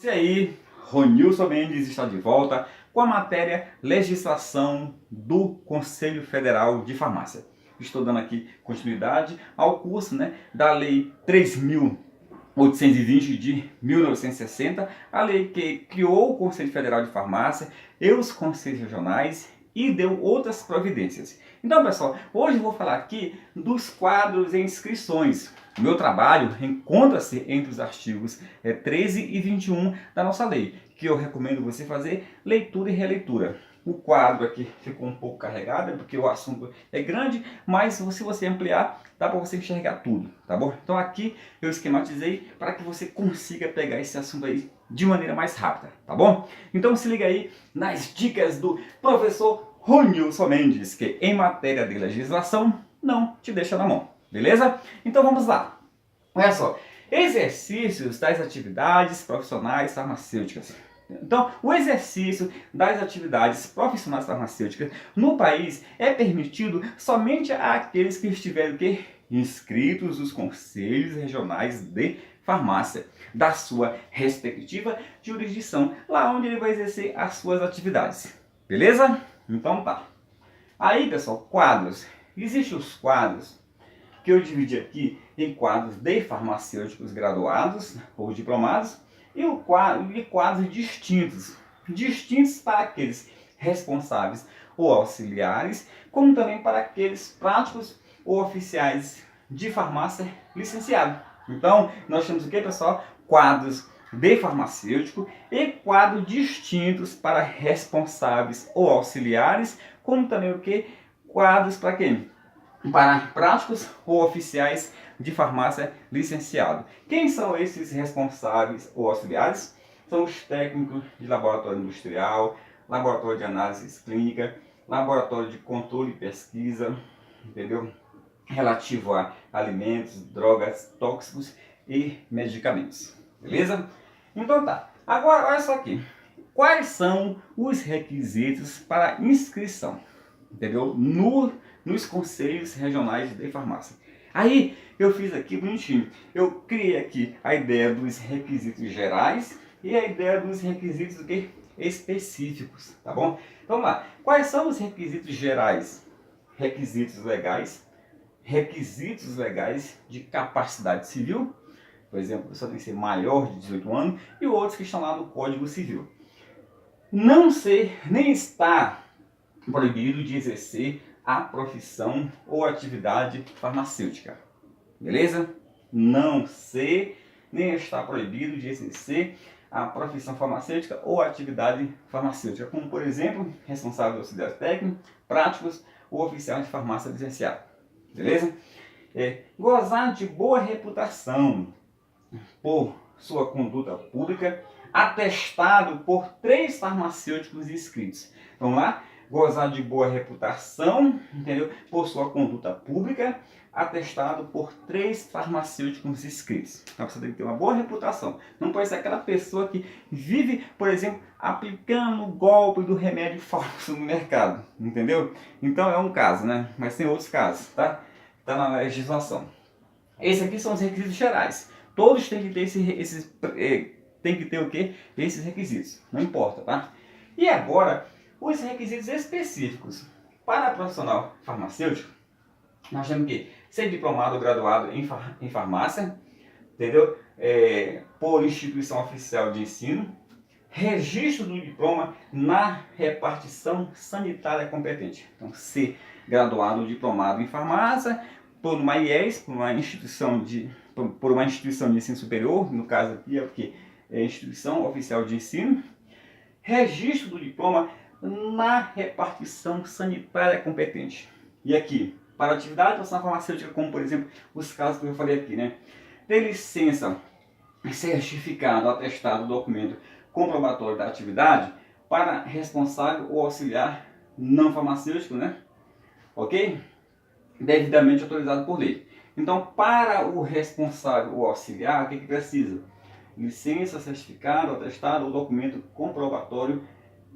E aí, Ronilson Mendes está de volta com a matéria Legislação do Conselho Federal de Farmácia. Estou dando aqui continuidade ao curso da Lei 3.820 de 1960, a lei que criou o Conselho Federal de Farmácia e os conselhos regionais e deu outras providências. Então, pessoal, hoje eu vou falar aqui dos quadros e inscrições. O meu trabalho encontra-se entre os artigos 13 e 21 da nossa lei, que eu recomendo você fazer leitura e releitura. O quadro aqui ficou um pouco carregado, porque o assunto é grande, mas se você ampliar, dá para você enxergar tudo, tá bom? Então aqui eu esquematizei para que você consiga pegar esse assunto aí de maneira mais rápida, tá bom? Então se liga aí nas dicas do professor Ronilson Mendes, que em matéria de legislação não te deixa na mão, beleza? Então vamos lá. Olha só, exercícios das atividades profissionais farmacêuticas. Então, o exercício das atividades profissionais farmacêuticas no país é permitido somente àqueles que estiverem inscritos nos conselhos regionais de farmácia da sua respectiva jurisdição, lá onde ele vai exercer as suas atividades. Beleza? Então tá. Aí, pessoal, quadros. Existem os quadros que eu dividi aqui em quadros de farmacêuticos graduados ou diplomados e quadros distintos. Distintos para aqueles responsáveis ou auxiliares, como também para aqueles práticos ou oficiais de farmácia licenciado. Então, nós temos o que, pessoal? Quadros de farmacêutico e quadros distintos para responsáveis ou auxiliares, como também o que? Quadros para quem? Para práticos ou oficiais de farmácia licenciado. Quem são esses responsáveis ou auxiliares? São os técnicos de laboratório industrial, laboratório de análise clínica, laboratório de controle e pesquisa, entendeu? Relativo a alimentos, drogas, tóxicos e medicamentos. Beleza? Então tá. Agora olha só aqui. Quais são os requisitos para inscrição? Entendeu? Nos conselhos regionais de farmácia. Aí eu fiz aqui bonitinho. Eu criei aqui a ideia dos requisitos gerais e a ideia dos requisitos específicos, tá bom? Então vamos lá. Quais são os requisitos gerais? Requisitos legais de capacidade civil. Por exemplo, a pessoa tem que ser maior de 18 anos e outros que estão lá no Código Civil. Não ser nem estar proibido de exercer a profissão ou atividade farmacêutica. Beleza? Não ser nem estar proibido de exercer a profissão farmacêutica ou atividade farmacêutica, como por exemplo, responsável auxiliar técnico, práticos ou oficial de farmácia licenciado. Beleza? Gozar de boa reputação por sua conduta pública, atestado por 3 farmacêuticos inscritos. Vamos lá? Gozar de boa reputação, entendeu? Por sua conduta pública, atestado por 3 farmacêuticos inscritos. Então você tem que ter uma boa reputação. Não pode ser aquela pessoa que vive, por exemplo, aplicando o golpe do remédio falso no mercado, entendeu? Então é um caso, né? Mas tem outros casos, tá? Está na legislação. Esses aqui são os requisitos gerais. Todos têm que ter esses requisitos. Não importa, tá? E agora, os requisitos específicos. Para profissional farmacêutico, nós temos que ser diplomado ou graduado em farmácia, entendeu? Por instituição oficial de ensino, registro do diploma na repartição sanitária competente. Então, ser graduado ou diplomado em farmácia, por uma IES, por uma instituição de ensino superior, no caso aqui é o que? É instituição oficial de ensino, registro do diploma na repartição sanitária competente. E aqui, para atividade profissional farmacêutica, como por exemplo os casos que eu falei aqui, né? Ter licença, certificado, atestado, documento comprobatório da atividade para responsável ou auxiliar não farmacêutico, né? Ok? Devidamente autorizado por lei. Então, para o responsável ou auxiliar, o que precisa? Licença, certificado, atestado ou documento comprobatório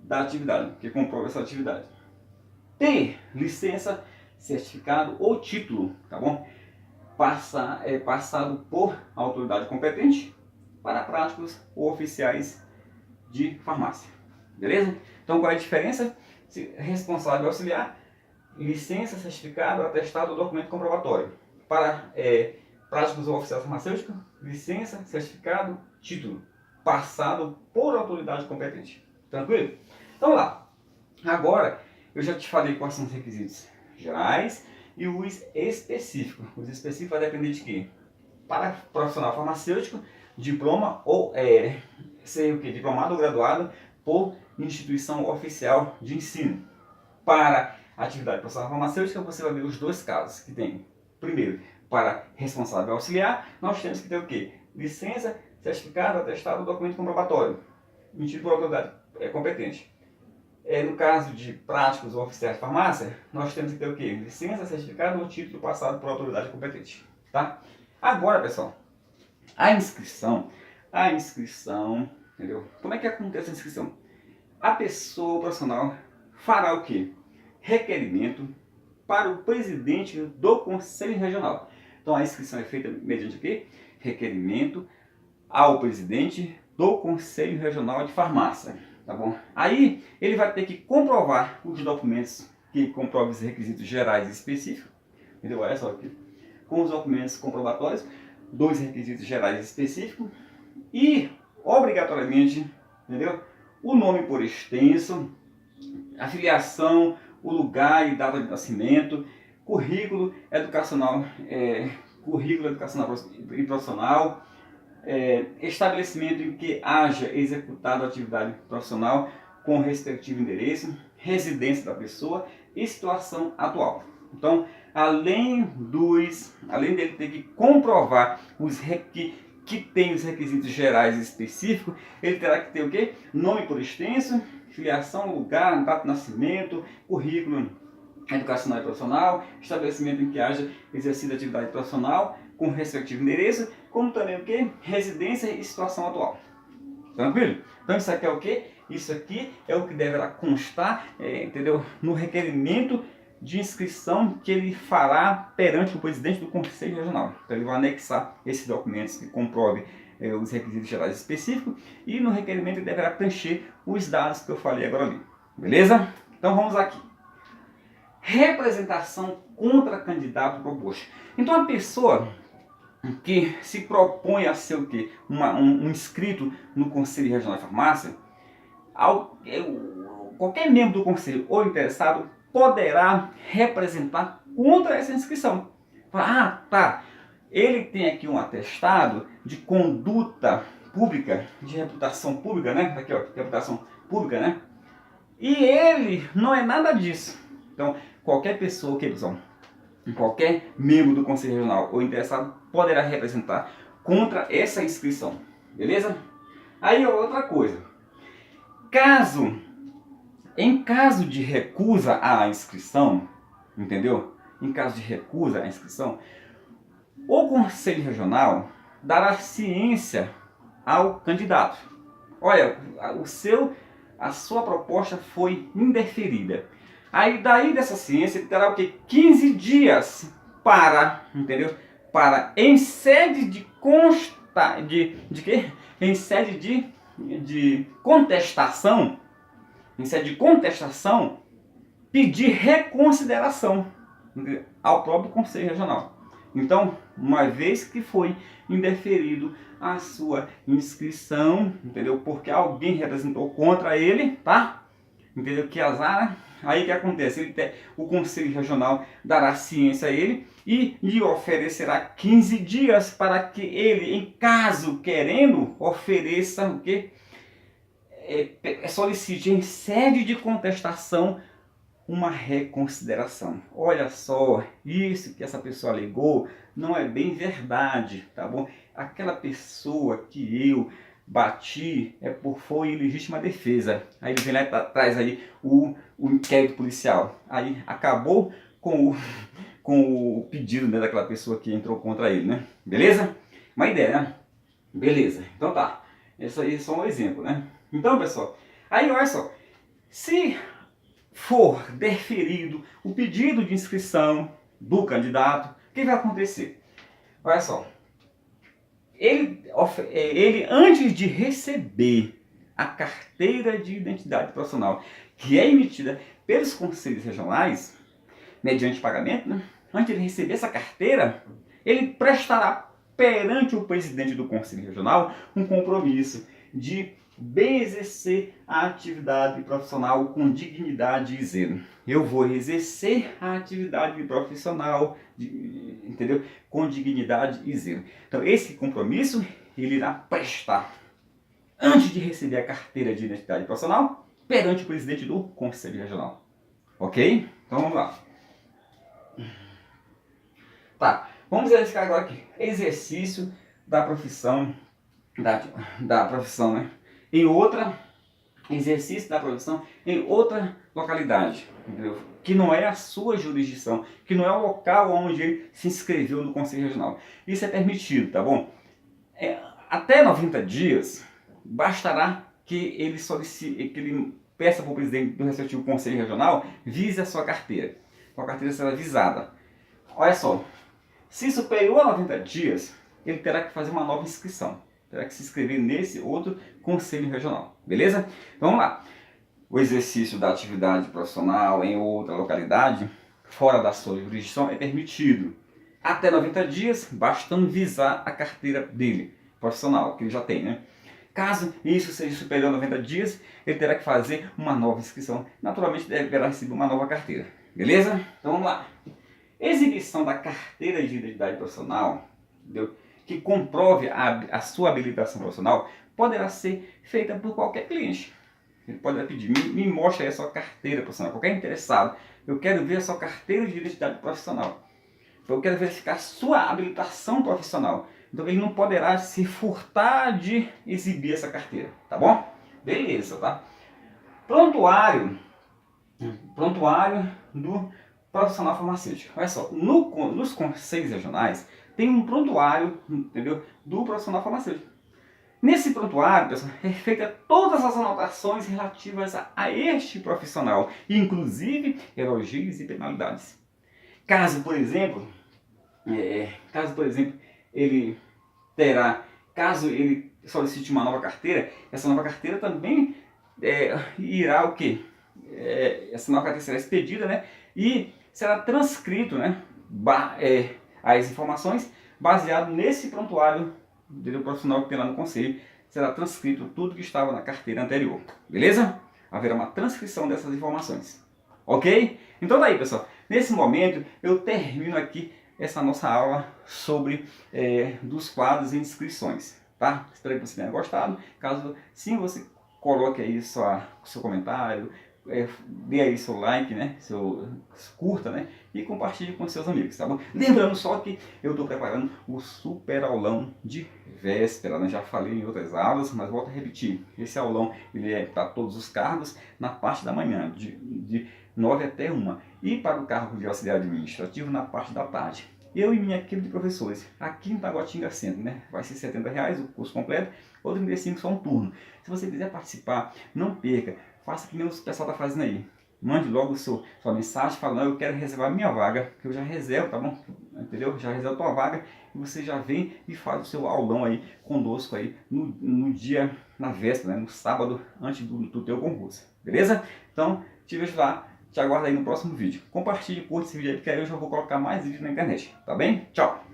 da atividade, que comprova essa atividade. Ter licença, certificado ou título, tá bom? Passado por autoridade competente, para práticos ou oficiais de farmácia. Beleza? Então qual é a diferença? Responsável auxiliar, licença, certificado, atestado ou documento comprobatório. Para práticos ou oficiais farmacêuticos, licença, certificado, título, passado por autoridade competente. Tranquilo? Então lá. Agora, eu já te falei quais são os requisitos gerais e os específicos. Os específicos vai depender de quê? Para profissional farmacêutico, diploma ou ser o quê? Diplomado ou graduado por instituição oficial de ensino. Para atividade profissional farmacêutica, você vai ver os dois casos que tem. Primeiro, para responsável auxiliar, nós temos que ter o quê? Licença, certificado, atestado, documento comprobatório, emitido por autoridade competente. No caso de práticos ou oficiais de farmácia, nós temos que ter o quê? Licença, certificado ou título passado por autoridade competente. Tá? Agora, pessoal, a inscrição, entendeu? Como é que acontece a inscrição? A pessoa profissional fará o quê? Requerimento para o presidente do Conselho Regional. Então a inscrição é feita mediante o quê? Requerimento ao presidente do Conselho Regional de Farmácia. Tá bom? Aí ele vai ter que comprovar os documentos que comprovam os requisitos gerais e específicos. Entendeu? Olha só aqui. Com os documentos comprobatórios, dois requisitos gerais e específicos. E, obrigatoriamente, entendeu? O nome por extenso, a filiação, o lugar e data de nascimento, currículo educacional e profissional, estabelecimento em que haja executado atividade profissional com o respectivo endereço, residência da pessoa e situação atual. Então, além dele ter que comprovar que tem os requisitos gerais e específicos, ele terá que ter o quê? Nome por extenso, filiação, lugar, data de nascimento, currículo educacional e profissional, estabelecimento em que haja exercido atividade profissional com o respectivo endereço, como também o quê? Residência e situação atual. Tranquilo? Então isso aqui é o quê? Isso aqui é o que deverá constar, entendeu? No requerimento de inscrição que ele fará perante o presidente do Conselho Regional. Então ele vai anexar esses documentos que comprovem os requisitos gerais específicos e no requerimento ele deverá preencher os dados que eu falei agora ali. Beleza? Então vamos aqui. Representação contra candidato proposto. Então a pessoa que se propõe a ser o quê? Um inscrito no Conselho Regional de Farmácia, qualquer membro do Conselho ou interessado poderá representar contra essa inscrição. Ah, tá, ele tem aqui um atestado de conduta pública, de reputação pública, né? Aqui, ó, reputação pública, né? E ele não é nada disso. Então, qualquer pessoa, pessoal? Qualquer membro do Conselho Regional ou interessado poderá representar contra essa inscrição. Beleza? Aí outra coisa. Em caso de recusa à inscrição, entendeu? Em caso de recusa à inscrição, o Conselho Regional dará ciência ao candidato. Olha, a sua proposta foi indeferida. Aí daí dessa ciência ele terá o quê? 15 dias para, entendeu? Para em sede de quê? Em sede de contestação, pedir reconsideração ao próprio Conselho Regional. Então, uma vez que foi indeferido a sua inscrição, entendeu? Porque alguém representou contra ele, tá? Entendeu? Que azar. Aí o que acontece? O Conselho Regional dará ciência a ele e lhe oferecerá 15 dias para que ele, em caso querendo, ofereça o quê? Solicite em sede de contestação uma reconsideração. Olha só, isso que essa pessoa alegou não é bem verdade, tá bom? Aquela pessoa que eu bati foi em legítima defesa. Aí ele vem lá e traz aí o inquérito policial. Aí acabou com o pedido, né, daquela pessoa que entrou contra ele, né? Beleza? Uma ideia, né? Beleza. Então tá. Isso aí é só um exemplo, né? Então, pessoal, aí olha só. Se for deferido o pedido de inscrição do candidato, o que vai acontecer? Olha só. ele antes de receber a carteira de identidade profissional, que é emitida pelos conselhos regionais, mediante pagamento, né? Antes de receber essa carteira, ele prestará perante o presidente do Conselho Regional um compromisso de bem exercer a atividade profissional com dignidade e zelo. Eu vou exercer a atividade profissional, entendeu? Com dignidade e zelo. Então, esse compromisso ele irá prestar antes de receber a carteira de identidade profissional perante o presidente do Conselho Regional. Ok? Então, vamos lá. Tá, vamos verificar agora aqui. Exercício da profissão, da profissão, né? Exercício da profissão em outra localidade, entendeu? Que não é a sua jurisdição, que não é o local onde ele se inscreveu no Conselho Regional. Isso é permitido, tá bom? Até 90 dias, bastará que ele solicite, que ele peça para o presidente do respectivo Conselho Regional vise a sua carteira. A carteira será visada. Olha só, se superior a 90 dias, ele terá que fazer uma nova inscrição. Terá que se inscrever nesse outro Conselho Regional. Beleza? Vamos lá. O exercício da atividade profissional em outra localidade, fora da sua jurisdição, é permitido. Até 90 dias, bastando visar a carteira dele, profissional, que ele já tem, né? Caso isso seja superior a 90 dias, ele terá que fazer uma nova inscrição. Naturalmente, deverá receber uma nova carteira. Beleza? Então vamos lá. Exibição da carteira de identidade profissional, entendeu? Que comprove a sua habilitação profissional, poderá ser feita por qualquer cliente. Ele poderá pedir, me mostre aí a sua carteira profissional. Qualquer interessado, eu quero ver a sua carteira de identidade profissional. Eu quero verificar a sua habilitação profissional. Então ele não poderá se furtar de exibir essa carteira, tá bom? Beleza, tá? Prontuário do profissional farmacêutico. Olha só, nos conselhos regionais tem um prontuário, entendeu, do profissional farmacêutico. Nesse prontuário, pessoal, é feita todas as anotações relativas a este profissional, inclusive elogios e penalidades. Caso, por exemplo, caso ele solicite uma nova carteira, essa nova carteira também irá o quê? Essa nova carteira será expedida, né? E será transcrito, né? As informações baseado nesse prontuário do profissional que tem lá no conselho, será transcrito tudo que estava na carteira anterior. Beleza? Haverá uma transcrição dessas informações. Ok? Então daí, pessoal, nesse momento eu termino aqui essa nossa aula sobre dos quadros e inscrições, tá? Espero que você tenha gostado. Caso sim, você coloque aí seu comentário, dê aí seu like, né? Curta, né? E compartilhe com seus amigos, tá bom? Lembrando só que eu estou preparando o super aulão de véspera, né? Já falei em outras aulas, mas volto a repetir. Esse aulão ele é para todos os cargos na parte da manhã, de 9 até 1. E para o cargo de auxiliar administrativo na parte da tarde. Eu e minha equipe de professores, aqui em Taguatinga Centro, né? Vai ser R$70 o curso completo, ou 35 só um turno. Se você quiser participar, não perca. Faça que nem o pessoal está fazendo aí. Mande logo sua mensagem falando, eu quero reservar minha vaga, que eu já reservo, tá bom? Entendeu? Já reservo a tua vaga e você já vem e faz o seu aulão aí conosco aí no dia, na véspera, né? No sábado, antes do teu concurso. Beleza? Então, te vejo lá, te aguardo aí no próximo vídeo. Compartilhe, curte esse vídeo aí, porque aí eu já vou colocar mais vídeos na internet. Tá bem? Tchau!